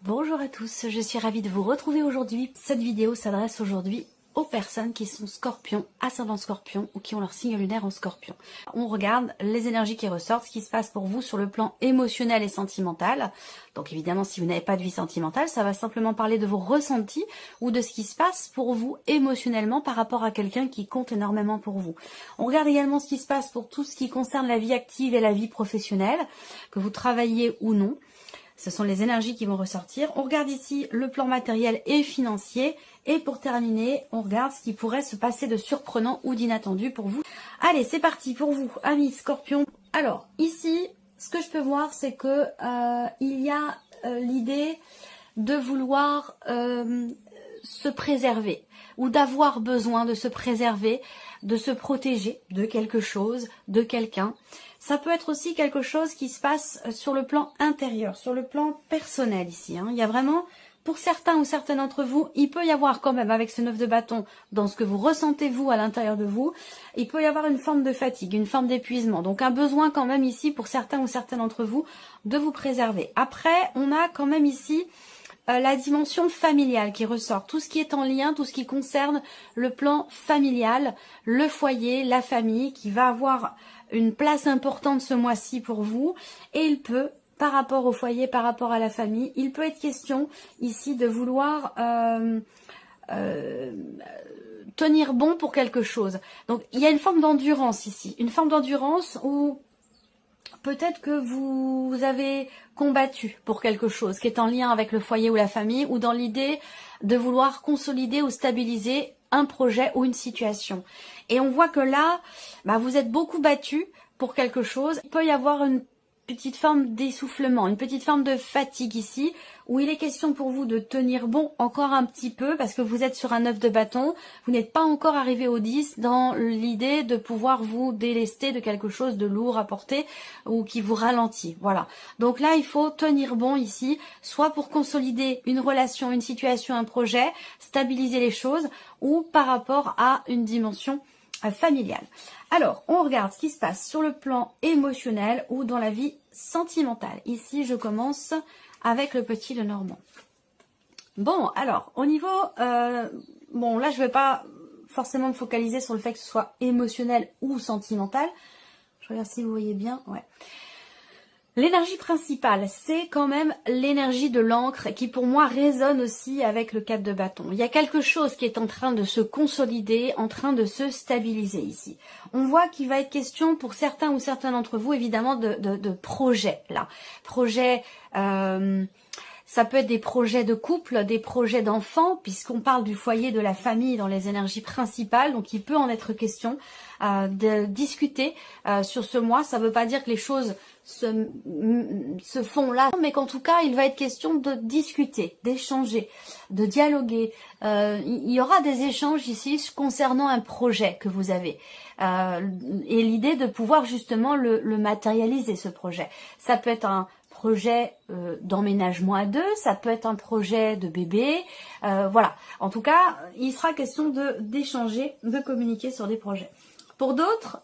Bonjour à tous, je suis ravie de vous retrouver aujourd'hui. Cette vidéo s'adresse aujourd'hui aux personnes qui sont scorpions, ascendant scorpion ou qui ont leur signe lunaire en scorpion. On regarde les énergies qui ressortent, ce qui se passe pour vous sur le plan émotionnel et sentimental. Donc évidemment, si vous n'avez pas de vie sentimentale, ça va simplement parler de vos ressentis ou de ce qui se passe pour vous émotionnellement par rapport à quelqu'un qui compte énormément pour vous. On regarde également ce qui se passe pour tout ce qui concerne la vie active et la vie professionnelle, que vous travaillez ou non. Ce sont les énergies qui vont ressortir. On regarde ici le plan matériel et financier. Et pour terminer, on regarde ce qui pourrait se passer de surprenant ou d'inattendu pour vous. Allez, c'est parti pour vous, amis scorpions. Alors, ici, ce que je peux voir, c'est que il y a l'idée de vouloir se préserver ou d'avoir besoin de se préserver, de se protéger de quelque chose, de quelqu'un. Ça peut être aussi quelque chose qui se passe sur le plan intérieur, sur le plan personnel ici. Il y a vraiment, pour certains ou certaines d'entre vous, il peut y avoir quand même, avec ce 9 de bâton, dans ce que vous ressentez vous à l'intérieur de vous, il peut y avoir une forme de fatigue, une forme d'épuisement. Donc un besoin quand même ici, pour certains ou certaines d'entre vous, de vous préserver. Après, on a quand même ici la dimension familiale qui ressort, tout ce qui est en lien, tout ce qui concerne le plan familial, le foyer, la famille, qui va avoir une place importante ce mois-ci pour vous. Et il peut, par rapport au foyer, par rapport à la famille, il peut être question ici de vouloir tenir bon pour quelque chose. Donc il y a une forme d'endurance ici, une forme d'endurance où peut-être que vous avez combattu pour quelque chose qui est en lien avec le foyer ou la famille, ou dans l'idée de vouloir consolider ou stabiliser un projet ou une situation. Et on voit que là, vous êtes beaucoup battu pour quelque chose. Il peut y avoir une petite forme d'essoufflement, une petite forme de fatigue ici, où il est question pour vous de tenir bon encore un petit peu, parce que vous êtes sur un 9 de bâton, vous n'êtes pas encore arrivé au 10 dans l'idée de pouvoir vous délester de quelque chose de lourd à porter, ou qui vous ralentit, voilà. Donc là, il faut tenir bon ici, soit pour consolider une relation, une situation, un projet, stabiliser les choses, ou par rapport à une dimension familiale. Alors, on regarde ce qui se passe sur le plan émotionnel ou dans la vie sentimentale. Ici, je commence avec le petit Lenormand. Bon, alors, au niveau... bon, là, je ne vais pas forcément me focaliser sur le fait que ce soit émotionnel ou sentimental. Je regarde si vous voyez bien. Ouais. L'énergie principale, c'est quand même l'énergie de l'encre qui pour moi résonne aussi avec le 4 de bâton. Il y a quelque chose qui est en train de se consolider, en train de se stabiliser ici. On voit qu'il va être question pour certains ou certains d'entre vous évidemment de projets là. Projets, ça peut être des projets de couple, des projets d'enfants, puisqu'on parle du foyer, de la famille dans les énergies principales, donc il peut en être question de discuter sur ce mois. Ça ne veut pas dire que les choses se font là, mais qu'en tout cas, il va être question de discuter, d'échanger, de dialoguer. Il y aura des échanges ici concernant un projet que vous avez. Et l'idée de pouvoir justement le matérialiser, ce projet. Ça peut être un projet d'emménagement à deux, ça peut être un projet de bébé, voilà. En tout cas, il sera question d'échanger, de communiquer sur des projets. Pour d'autres,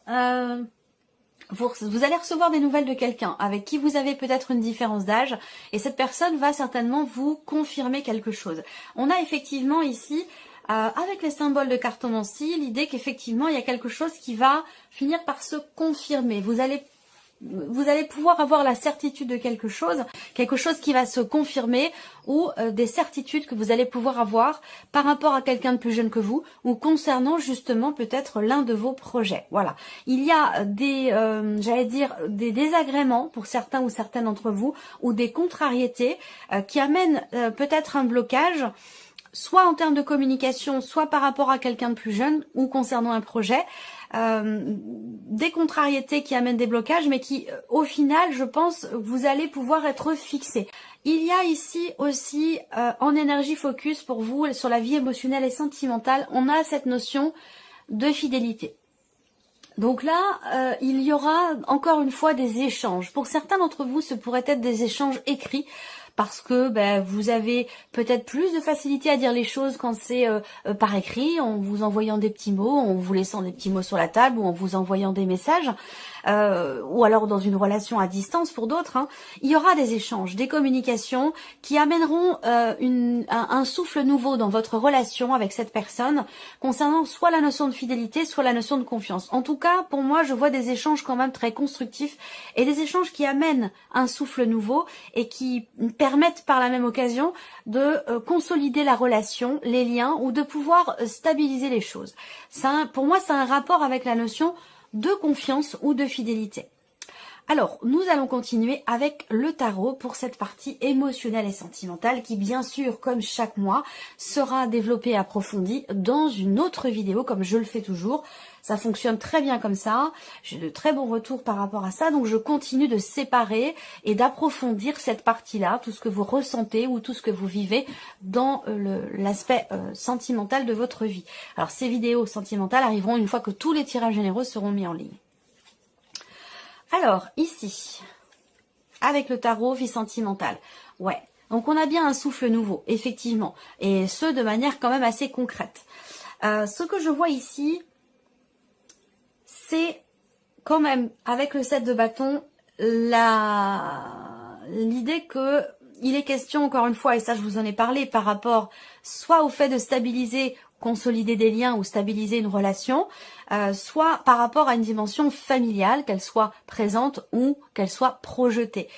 vous allez recevoir des nouvelles de quelqu'un avec qui vous avez peut-être une différence d'âge, et cette personne va certainement vous confirmer quelque chose. On a effectivement ici, avec les symboles de cartomancie, l'idée qu'effectivement il y a quelque chose qui va finir par se confirmer. Vous allez pouvoir avoir la certitude de quelque chose qui va se confirmer, ou des certitudes que vous allez pouvoir avoir par rapport à quelqu'un de plus jeune que vous, ou concernant justement peut-être l'un de vos projets. Voilà. Il y a des, j'allais dire, des désagréments pour certains ou certaines d'entre vous, ou des contrariétés qui amènent peut-être un blocage, soit en termes de communication, soit par rapport à quelqu'un de plus jeune, ou concernant un projet. Des contrariétés qui amènent des blocages, mais qui au final, je pense, vous allez pouvoir être fixés. Il y a ici aussi en énergie focus pour vous sur la vie émotionnelle et sentimentale, on a cette notion de fidélité. Donc là, il y aura encore une fois des échanges. Pour certains d'entre vous, ce pourrait être des échanges écrits, parce que vous avez peut-être plus de facilité à dire les choses quand c'est par écrit, en vous envoyant des petits mots, en vous laissant des petits mots sur la table ou en vous envoyant des messages, ou alors dans une relation à distance pour d'autres. Il y aura des échanges, des communications qui amèneront un souffle nouveau dans votre relation avec cette personne concernant soit la notion de fidélité, soit la notion de confiance. En tout cas, pour moi, je vois des échanges quand même très constructifs et des échanges qui amènent un souffle nouveau et qui permettent par la même occasion de consolider la relation, les liens ou de pouvoir stabiliser les choses. Pour moi, c'est un rapport avec la notion de confiance ou de fidélité. Alors, nous allons continuer avec le tarot pour cette partie émotionnelle et sentimentale qui, bien sûr, comme chaque mois, sera développée et approfondie dans une autre vidéo, comme je le fais toujours. Ça fonctionne très bien comme ça. J'ai de très bons retours par rapport à ça, donc je continue de séparer et d'approfondir cette partie-là, tout ce que vous ressentez ou tout ce que vous vivez dans l'aspect sentimental de votre vie. Alors, ces vidéos sentimentales arriveront une fois que tous les tirages généraux seront mis en ligne. Alors, ici, avec le tarot, vie sentimentale. Ouais, donc on a bien un souffle nouveau, effectivement. Et ce, de manière quand même assez concrète. Ce que je vois ici, c'est quand même, avec le 7 de bâton, l'idée que il est question, encore une fois, et ça je vous en ai parlé, par rapport soit au fait de stabiliser, consolider des liens ou stabiliser une relation, soit par rapport à une dimension familiale, qu'elle soit présente ou qu'elle soit projetée.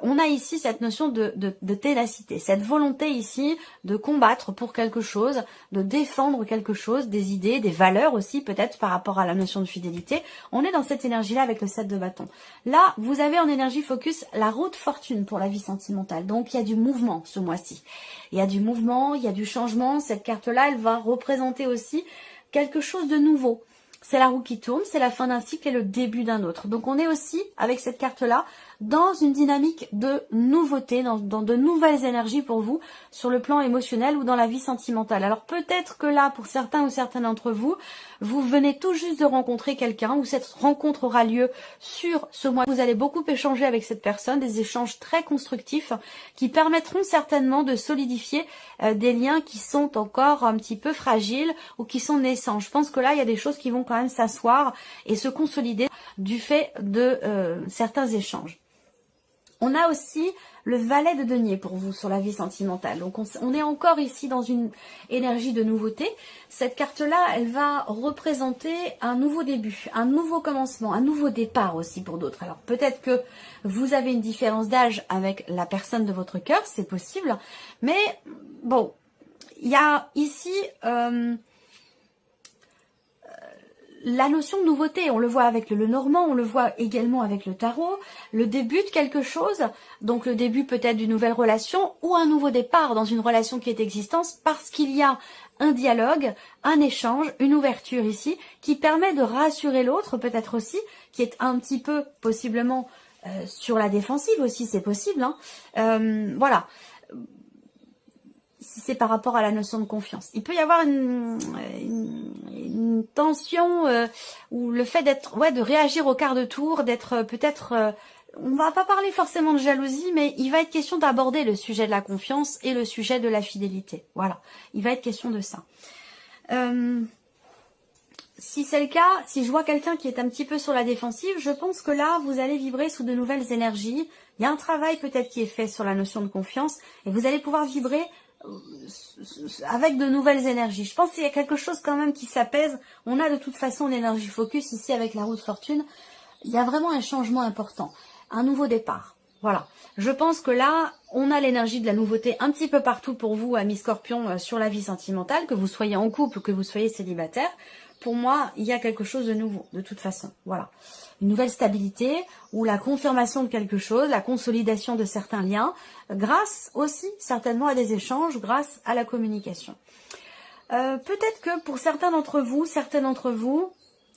On a ici cette notion de ténacité, cette volonté ici de combattre pour quelque chose, de défendre quelque chose, des idées, des valeurs aussi peut-être par rapport à la notion de fidélité. On est dans cette énergie-là avec le 7 de bâton. Là, vous avez en énergie focus la route fortune pour la vie sentimentale. Donc, il y a du mouvement ce mois-ci. Il y a du mouvement, il y a du changement. Cette carte-là, elle va représenter aussi quelque chose de nouveau. C'est la roue qui tourne, c'est la fin d'un cycle et le début d'un autre. Donc on est aussi, avec cette carte-là, dans une dynamique de nouveauté, dans de nouvelles énergies pour vous, sur le plan émotionnel ou dans la vie sentimentale. Alors peut-être que là, pour certains ou certaines d'entre vous, vous venez tout juste de rencontrer quelqu'un, ou cette rencontre aura lieu sur ce mois. Vous allez beaucoup échanger avec cette personne, des échanges très constructifs, qui permettront certainement de solidifier des liens qui sont encore un petit peu fragiles, ou qui sont naissants. Je pense que là, il y a des choses qui vont quand même s'asseoir et se consolider du fait de certains échanges. On a aussi le valet de denier pour vous sur la vie sentimentale. Donc on est encore ici dans une énergie de nouveauté. Cette carte-là, elle va représenter un nouveau début, un nouveau commencement, un nouveau départ aussi pour d'autres. Alors peut-être que vous avez une différence d'âge avec la personne de votre cœur, c'est possible. Mais bon, il y a ici la notion de nouveauté, on le voit avec le Normand, on le voit également avec le tarot, le début de quelque chose, donc le début peut-être d'une nouvelle relation ou un nouveau départ dans une relation qui est existante parce qu'il y a un dialogue, un échange, une ouverture ici qui permet de rassurer l'autre peut-être aussi, qui est un petit peu possiblement sur la défensive aussi, c'est possible. Voilà. Si c'est par rapport à la notion de confiance. Il peut y avoir une tension ou le fait d'être, de réagir au quart de tour, d'être peut-être, on va pas parler forcément de jalousie, mais il va être question d'aborder le sujet de la confiance et le sujet de la fidélité. Voilà, il va être question de ça. Si c'est le cas, si je vois quelqu'un qui est un petit peu sur la défensive, je pense que là, vous allez vibrer sous de nouvelles énergies. Il y a un travail peut-être qui est fait sur la notion de confiance et vous allez pouvoir vibrer avec de nouvelles énergies. Je pense qu'il y a quelque chose quand même qui s'apaise. On a de toute façon l'énergie focus ici avec la roue de fortune. Il y a vraiment un changement important, un nouveau départ. Voilà. Je pense que là, on a l'énergie de la nouveauté un petit peu partout pour vous, amis Scorpions, sur la vie sentimentale, que vous soyez en couple ou que vous soyez célibataire. Pour moi, il y a quelque chose de nouveau, de toute façon. Voilà. Une nouvelle stabilité ou la confirmation de quelque chose, la consolidation de certains liens, grâce aussi certainement à des échanges, grâce à la communication. Peut-être que pour certains d'entre vous,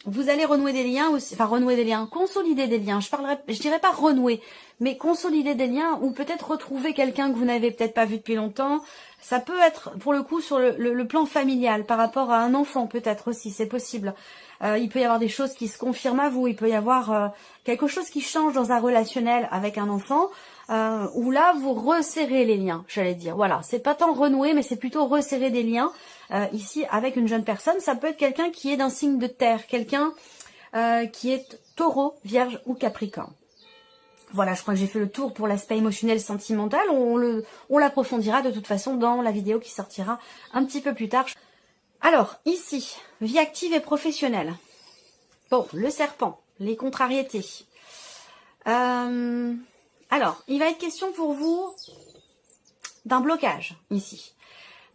vous allez renouer des liens aussi, enfin renouer des liens, consolider des liens. Je dirais pas renouer, mais consolider des liens ou peut-être retrouver quelqu'un que vous n'avez peut-être pas vu depuis longtemps. Ça peut être pour le coup sur le plan familial, par rapport à un enfant peut-être aussi, c'est possible. Il peut y avoir des choses qui se confirment à vous, il peut y avoir quelque chose qui change dans un relationnel avec un enfant. où là vous resserrez les liens, j'allais dire. Voilà, c'est pas tant renouer, mais c'est plutôt resserrer des liens ici avec une jeune personne. Ça peut être quelqu'un qui est d'un signe de terre, quelqu'un qui est taureau, vierge ou capricorne. Voilà, je crois que j'ai fait le tour pour l'aspect émotionnel, sentimental. On l'approfondira de toute façon dans la vidéo qui sortira un petit peu plus tard. Alors, ici, vie active et professionnelle. Bon, le serpent, les contrariétés. Alors, il va être question pour vous d'un blocage, ici.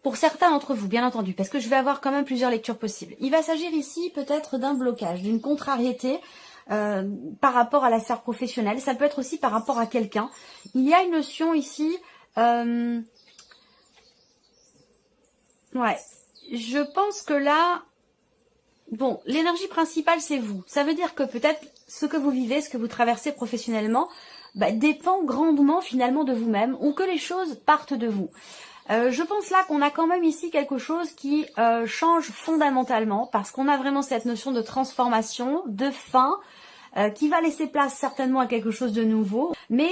Pour certains d'entre vous, bien entendu, parce que je vais avoir quand même plusieurs lectures possibles. Il va s'agir ici peut-être d'un blocage, d'une contrariété par rapport à la sphère professionnelle. Ça peut être aussi par rapport à quelqu'un. Il y a une notion ici... ouais, je pense que là... Bon, l'énergie principale, c'est vous. Ça veut dire que peut-être ce que vous vivez, ce que vous traversez professionnellement, dépend grandement finalement de vous-même ou que les choses partent de vous. Je pense là qu'on a quand même ici quelque chose qui change fondamentalement parce qu'on a vraiment cette notion de transformation, de fin, qui va laisser place certainement à quelque chose de nouveau. Mais,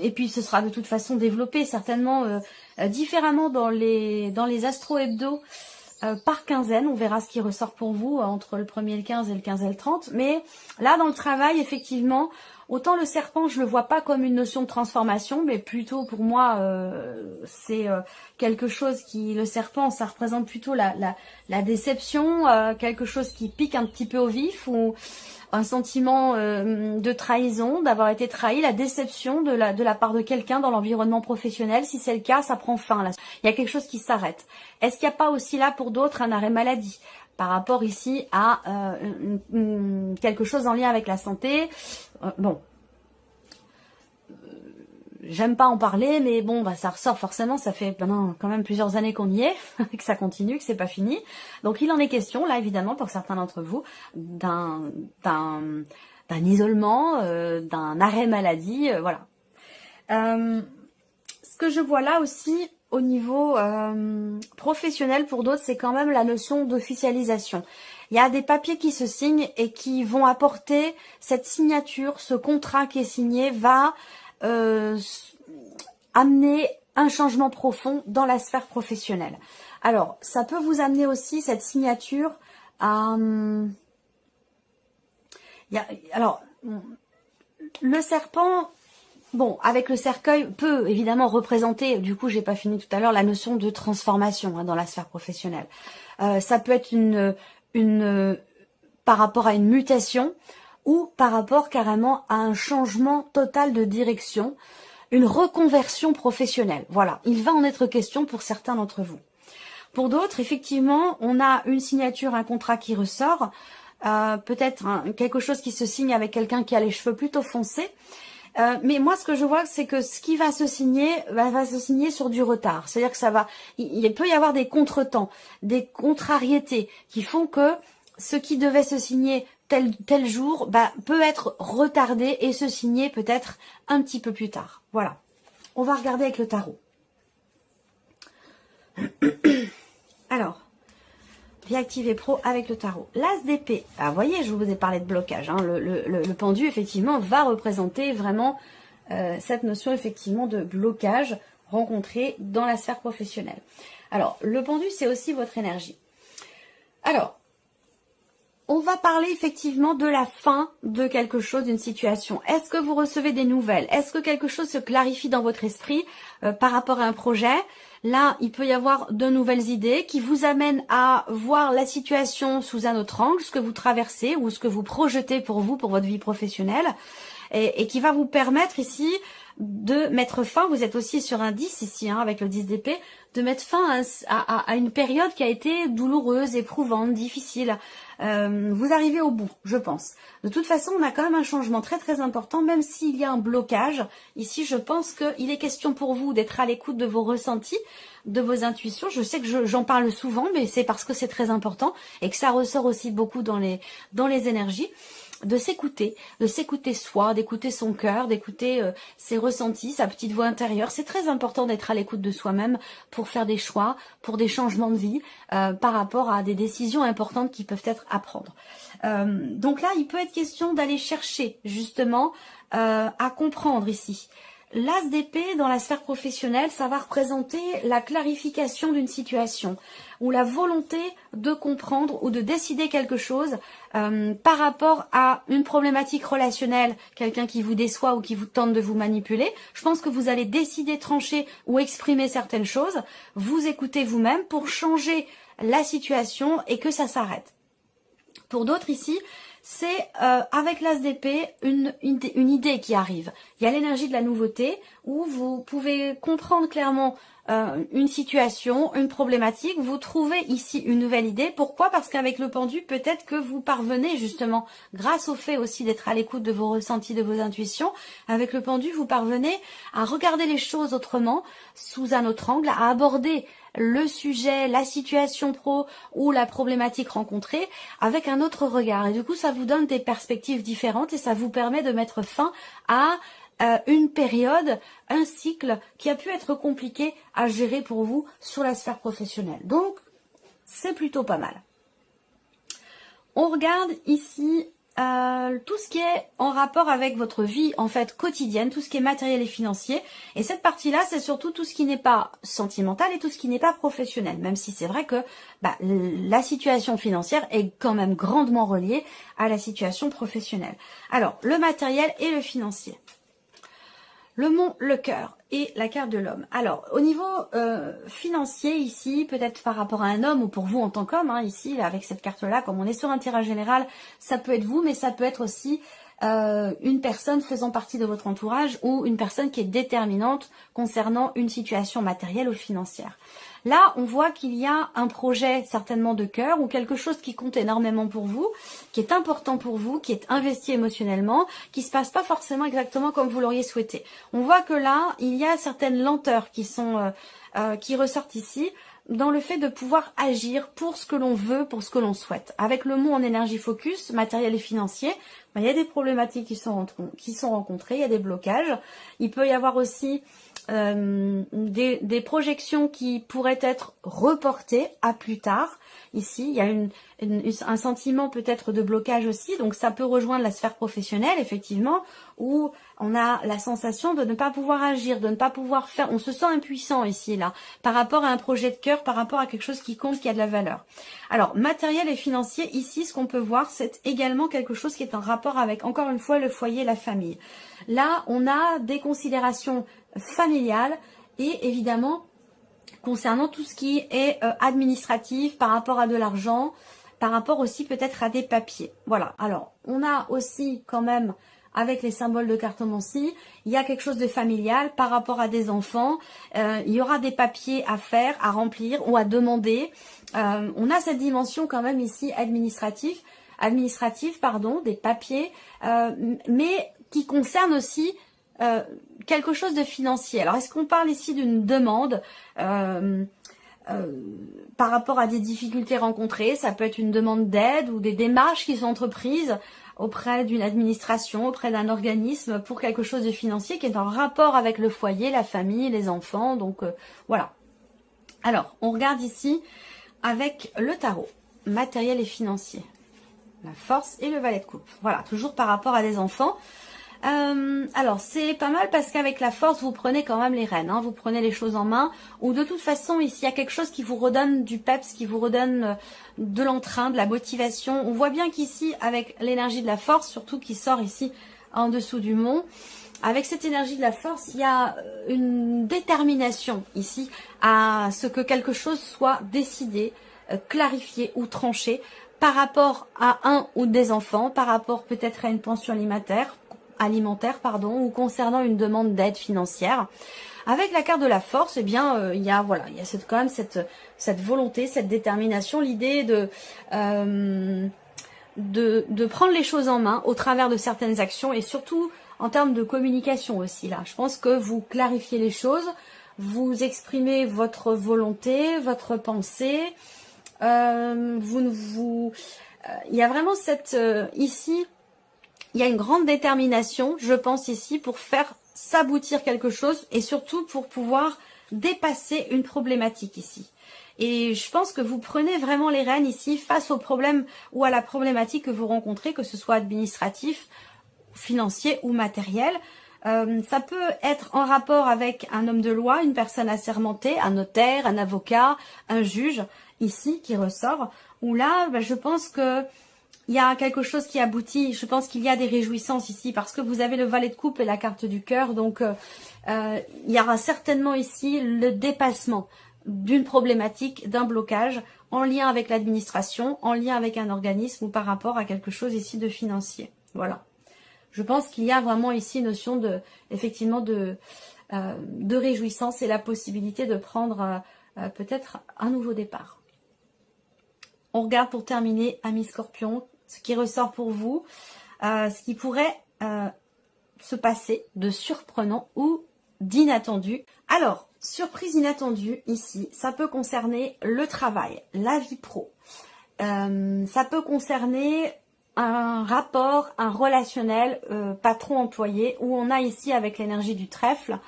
et puis ce sera de toute façon développé certainement différemment dans les astro-hebdo. Par quinzaine, on verra ce qui ressort pour vous entre le 1er le 15 et le 15 et le 30. Mais là, dans le travail, effectivement, autant le serpent, je le vois pas comme une notion de transformation, mais plutôt pour moi, c'est quelque chose qui, le serpent, ça représente plutôt la déception, quelque chose qui pique un petit peu au vif, ou un sentiment de trahison, d'avoir été trahi, la déception de la part de quelqu'un dans l'environnement professionnel. Si c'est le cas, ça prend fin là. Il y a quelque chose qui s'arrête. Est-ce qu'il n'y a pas aussi là pour d'autres un arrêt maladie par rapport ici à quelque chose en lien avec la santé? Bon, j'aime pas en parler, mais bon, ça ressort forcément. Ça fait maintenant quand même plusieurs années qu'on y est, que ça continue, que c'est pas fini. Donc il en est question là, évidemment, pour certains d'entre vous, d'un isolement, d'un arrêt maladie, voilà. Ce que je vois là aussi au niveau professionnel pour d'autres, c'est quand même la notion d'officialisation. Il y a des papiers qui se signent et qui vont apporter cette signature, ce contrat qui est signé va amener un changement profond dans la sphère professionnelle. Alors, ça peut vous amener aussi cette signature à... alors, le serpent... Bon, avec le cercueil, peut évidemment représenter, du coup, j'ai pas fini tout à l'heure, la notion de transformation dans la sphère professionnelle. Ça peut être par rapport à une mutation ou par rapport carrément à un changement total de direction, une reconversion professionnelle. Voilà, il va en être question pour certains d'entre vous. Pour d'autres, effectivement, on a une signature, un contrat qui ressort, peut-être quelque chose qui se signe avec quelqu'un qui a les cheveux plutôt foncés. Mais moi, ce que je vois, c'est que ce qui va se signer, va se signer sur du retard. C'est-à-dire que il peut y avoir des contretemps, des contrariétés qui font que ce qui devait se signer tel jour, peut être retardé et se signer peut-être un petit peu plus tard. Voilà. On va regarder avec le tarot. Alors, vie active et pro avec le tarot. L'as d'épée. Ah, vous voyez, je vous ai parlé de blocage. Hein. Le pendu, effectivement, va représenter vraiment cette notion, effectivement, de blocage rencontré dans la sphère professionnelle. Alors, le pendu, c'est aussi votre énergie. Alors, on va parler effectivement de la fin de quelque chose, d'une situation. Est-ce que vous recevez des nouvelles? Est-ce que quelque chose se clarifie dans votre esprit par rapport à un projet? Là, il peut y avoir de nouvelles idées qui vous amènent à voir la situation sous un autre angle, ce que vous traversez ou ce que vous projetez pour vous, pour votre vie professionnelle, et qui va vous permettre ici de mettre fin, vous êtes aussi sur un 10 ici, hein, avec le 10 d'épée, de mettre fin à une période qui a été douloureuse, éprouvante, difficile. Vous arrivez au bout, je pense. De toute façon, on a quand même un changement très très important, même s'il y a un blocage. Ici, je pense qu'il est question pour vous d'être à l'écoute de vos ressentis, de vos intuitions. Je sais que j'en parle souvent, mais c'est parce que c'est très important et que ça ressort aussi beaucoup dans les énergies. De s'écouter soi, d'écouter son cœur, d'écouter ses ressentis, sa petite voix intérieure. C'est très important d'être à l'écoute de soi-même pour faire des choix, pour des changements de vie, par rapport à des décisions importantes qui peuvent être à prendre. Donc là, il peut être question d'aller chercher justement à comprendre ici l'as d'épée dans la sphère professionnelle, ça va représenter la clarification d'une situation ou la volonté de comprendre ou de décider quelque chose par rapport à une problématique relationnelle, quelqu'un qui vous déçoit ou qui vous tente de vous manipuler. Je pense que vous allez décider, trancher ou exprimer certaines choses, vous écoutez vous-même pour changer la situation et que ça s'arrête. Pour d'autres ici, c'est avec l'as d'épée une idée qui arrive. Il y a l'énergie de la nouveauté où vous pouvez comprendre clairement une situation, une problématique. Vous trouvez ici une nouvelle idée. Pourquoi? Parce qu'avec le pendu, peut-être que vous parvenez justement, grâce au fait aussi d'être à l'écoute de vos ressentis, de vos intuitions, avec le pendu, vous parvenez à regarder les choses autrement, sous un autre angle, à aborder le sujet, la situation pro ou la problématique rencontrée avec un autre regard. Et du coup, ça vous donne des perspectives différentes et ça vous permet de mettre fin à une période, un cycle qui a pu être compliqué à gérer pour vous sur la sphère professionnelle. Donc, c'est plutôt pas mal. On regarde ici tout ce qui est en rapport avec votre vie en fait quotidienne, tout ce qui est matériel et financier. Et cette partie-là, c'est surtout tout ce qui n'est pas sentimental et tout ce qui n'est pas professionnel. Même si c'est vrai que la situation financière est quand même grandement reliée à la situation professionnelle. Alors, le matériel et le financier. Le mont, le cœur et la carte de l'homme. Alors, au niveau financier ici, peut-être par rapport à un homme ou pour vous en tant qu'homme, ici, là, avec cette carte-là, comme on est sur un tirage général, ça peut être vous, mais ça peut être aussi une personne faisant partie de votre entourage ou une personne qui est déterminante concernant une situation matérielle ou financière. Là, on voit qu'il y a un projet certainement de cœur ou quelque chose qui compte énormément pour vous, qui est important pour vous, qui est investi émotionnellement, qui se passe pas forcément exactement comme vous l'auriez souhaité. On voit que là, il y a certaines lenteurs qui ressortent ici dans le fait de pouvoir agir pour ce que l'on veut, pour ce que l'on souhaite. Avec le mot en énergie focus, matériel et financier, il y a des problématiques qui sont rencontrées, il y a des blocages. Il peut y avoir aussi des projections qui pourraient être reportées à plus tard. Ici, il y a un sentiment peut-être de blocage aussi, donc ça peut rejoindre la sphère professionnelle, effectivement, où on a la sensation de ne pas pouvoir agir, de ne pas pouvoir faire, on se sent impuissant ici, là, par rapport à un projet de cœur, par rapport à quelque chose qui compte, qui a de la valeur. Alors, matériel et financier, ici, ce qu'on peut voir, c'est également quelque chose qui est en rapport avec, encore une fois, le foyer, la famille. Là, on a des considérations familiales et évidemment, concernant tout ce qui est administratif, par rapport à de l'argent, par rapport aussi peut-être à des papiers. Voilà, alors, on a aussi quand même, avec les symboles de cartomancie, il y a quelque chose de familial par rapport à des enfants. Il y aura des papiers à faire, à remplir ou à demander. On a cette dimension quand même ici administrative, des papiers, mais qui concerne aussi quelque chose de financier. Alors, est-ce qu'on parle ici d'une demande par rapport à des difficultés rencontrées? Ça peut être une demande d'aide ou des démarches qui sont entreprises auprès d'une administration, auprès d'un organisme pour quelque chose de financier qui est en rapport avec le foyer, la famille, les enfants. Donc, voilà. Alors, on regarde ici avec le tarot, matériel et financier. La force et le valet de coupe. Voilà, toujours par rapport à des enfants. Alors c'est pas mal parce qu'avec la force vous prenez quand même les rênes, vous prenez les choses en main, ou de toute façon ici il y a quelque chose qui vous redonne du peps, qui vous redonne de l'entrain, de la motivation. On voit bien qu'ici avec l'énergie de la force, surtout qui sort ici en dessous du mont, avec cette énergie de la force, il y a une détermination ici à ce que quelque chose soit décidé, clarifié ou tranché par rapport à un ou des enfants, par rapport peut-être à une pension alimentaire, ou concernant une demande d'aide financière. Avec la carte de la force, eh bien, il y a quand même cette volonté, cette détermination, l'idée de prendre les choses en main au travers de certaines actions et surtout en termes de communication aussi. Là, je pense que vous clarifiez les choses, vous exprimez votre volonté, votre pensée. Il y a vraiment ici. Il y a une grande détermination, je pense ici, pour faire s'aboutir quelque chose et surtout pour pouvoir dépasser une problématique ici. Et je pense que vous prenez vraiment les rênes ici face au problème ou à la problématique que vous rencontrez, que ce soit administratif, financier ou matériel. Ça peut être en rapport avec un homme de loi, une personne assermentée, un notaire, un avocat, un juge, ici, qui ressort. Où là, je pense que il y a quelque chose qui aboutit. Je pense qu'il y a des réjouissances ici parce que vous avez le valet de coupe et la carte du cœur. Donc, il y aura certainement ici le dépassement d'une problématique, d'un blocage en lien avec l'administration, en lien avec un organisme ou par rapport à quelque chose ici de financier. Voilà. Je pense qu'il y a vraiment ici une notion de, effectivement, de réjouissance et la possibilité de prendre peut-être un nouveau départ. On regarde pour terminer, amis Scorpion, ce qui ressort pour vous, ce qui pourrait se passer de surprenant ou d'inattendu. Alors, surprise inattendue ici, ça peut concerner le travail, la vie pro. Ça peut concerner un rapport, un relationnel patron-employé, où on a ici avec l'énergie du trèfle,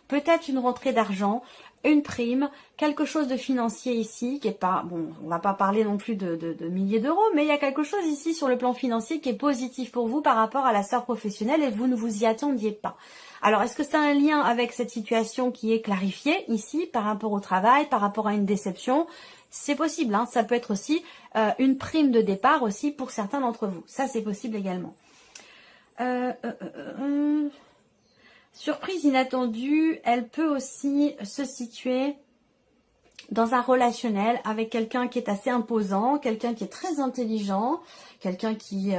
peut-être une rentrée d'argent, une prime, quelque chose de financier ici, qui est pas, bon, on va pas parler non plus de milliers d'euros, mais il y a quelque chose ici sur le plan financier qui est positif pour vous par rapport à la sphère professionnelle et vous ne vous y attendiez pas. Alors, est-ce que c'est un lien avec cette situation qui est clarifiée ici par rapport au travail, par rapport à une déception? C'est possible, hein, ça peut être aussi une prime de départ aussi pour certains d'entre vous. Ça, c'est possible également. Surprise inattendue, elle peut aussi se situer dans un relationnel avec quelqu'un qui est assez imposant, quelqu'un qui est très intelligent, quelqu'un qui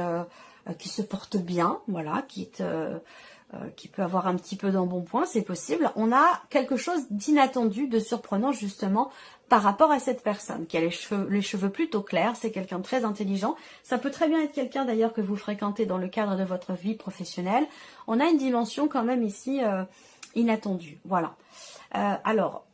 se porte bien, voilà, qui peut avoir un petit peu d'embonpoint, c'est possible. On a quelque chose d'inattendu, de surprenant justement par rapport à cette personne qui a les cheveux plutôt clairs, c'est quelqu'un de très intelligent. Ça peut très bien être quelqu'un d'ailleurs que vous fréquentez dans le cadre de votre vie professionnelle. On a une dimension quand même ici inattendue, voilà. Alors,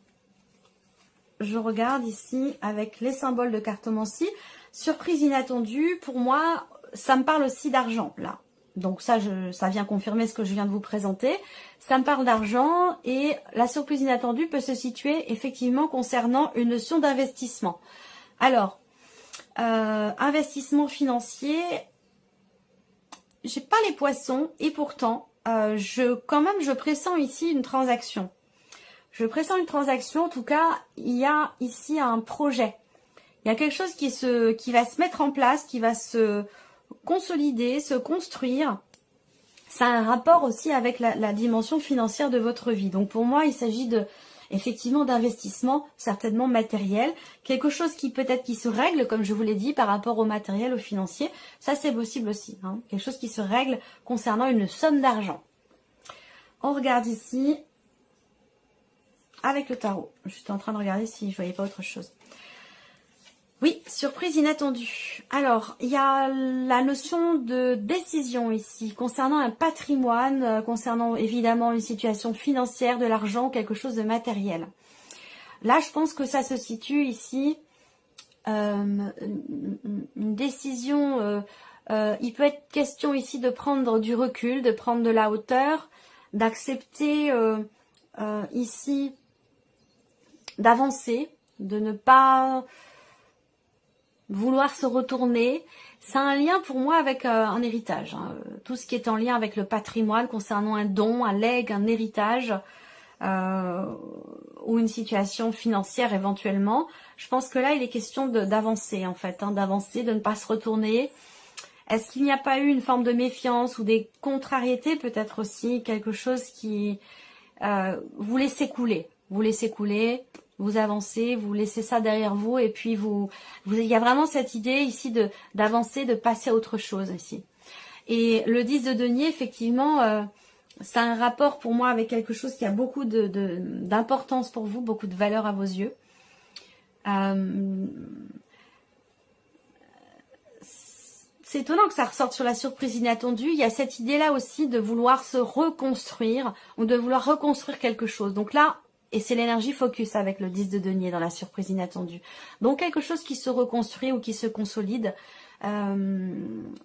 je regarde ici avec les symboles de cartomancie. Surprise inattendue, pour moi, ça me parle aussi d'argent là. Donc ça vient confirmer ce que je viens de vous présenter. Ça me parle d'argent et la surprise inattendue peut se situer effectivement concernant une notion d'investissement. Alors, investissement financier, j'ai pas les poissons et pourtant, je pressens ici une transaction. Je pressens une transaction, en tout cas, il y a ici un projet. Il y a quelque chose qui va se mettre en place, qui va se consolider, se construire. Ça a un rapport aussi avec la dimension financière de votre vie. Donc pour moi, il s'agit effectivement d'investissement, certainement matériel, quelque chose qui peut-être qui se règle, comme je vous l'ai dit, par rapport au matériel, au financier. Ça, c'est possible aussi, hein. Quelque chose qui se règle concernant une somme d'argent. On regarde ici avec le tarot. J'étais en train de regarder si je voyais pas autre chose. Oui, surprise inattendue. Alors, il y a la notion de décision ici, concernant un patrimoine, concernant évidemment une situation financière, de l'argent, quelque chose de matériel. Là, je pense que ça se situe ici, une décision, il peut être question ici de prendre du recul, de prendre de la hauteur, d'accepter ici, d'avancer, de ne pas vouloir se retourner. C'est un lien pour moi avec un héritage, hein. Tout ce qui est en lien avec le patrimoine concernant un don, un legs, un héritage ou une situation financière éventuellement. Je pense que là il est question d'avancer en fait, hein, d'avancer, de ne pas se retourner. Est-ce qu'il n'y a pas eu une forme de méfiance ou des contrariétés, peut-être aussi quelque chose qui vous laissez couler, vous avancez, vous laissez ça derrière vous et puis il y a vraiment cette idée ici d'avancer, de passer à autre chose ici. Et le 10 de denier, effectivement, c'est un rapport pour moi avec quelque chose qui a beaucoup d'importance pour vous, beaucoup de valeur à vos yeux. C'est étonnant que ça ressorte sur la surprise inattendue. Il y a cette idée-là aussi de vouloir se reconstruire ou de vouloir reconstruire quelque chose. Donc là, et c'est l'énergie focus avec le 10 de denier dans la surprise inattendue. Donc quelque chose qui se reconstruit ou qui se consolide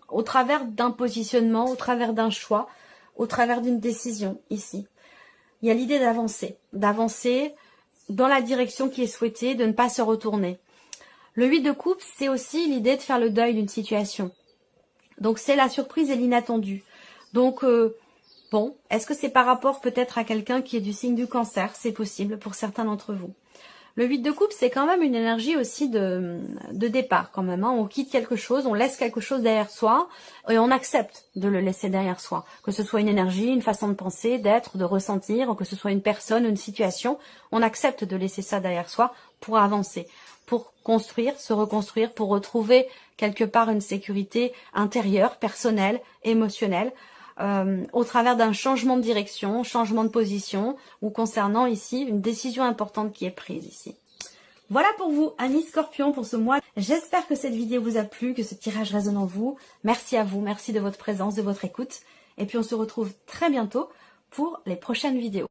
au travers d'un positionnement, au travers d'un choix, au travers d'une décision ici. Il y a l'idée d'avancer dans la direction qui est souhaitée, de ne pas se retourner. Le 8 de coupe, c'est aussi l'idée de faire le deuil d'une situation. Donc c'est la surprise et l'inattendu. Donc Bon, est-ce que c'est par rapport peut-être à quelqu'un qui est du signe du cancer? C'est possible pour certains d'entre vous. Le 8 de coupe, c'est quand même une énergie aussi de départ quand même. Hein. On quitte quelque chose, on laisse quelque chose derrière soi et on accepte de le laisser derrière soi. Que ce soit une énergie, une façon de penser, d'être, de ressentir, ou que ce soit une personne, une situation, on accepte de laisser ça derrière soi pour avancer, pour construire, se reconstruire, pour retrouver quelque part une sécurité intérieure, personnelle, émotionnelle, au travers d'un changement de direction, changement de position, ou concernant ici une décision importante qui est prise ici. Voilà pour vous, amis Scorpions, pour ce mois. J'espère que cette vidéo vous a plu, que ce tirage résonne en vous. Merci à vous, merci de votre présence, de votre écoute. Et puis on se retrouve très bientôt pour les prochaines vidéos.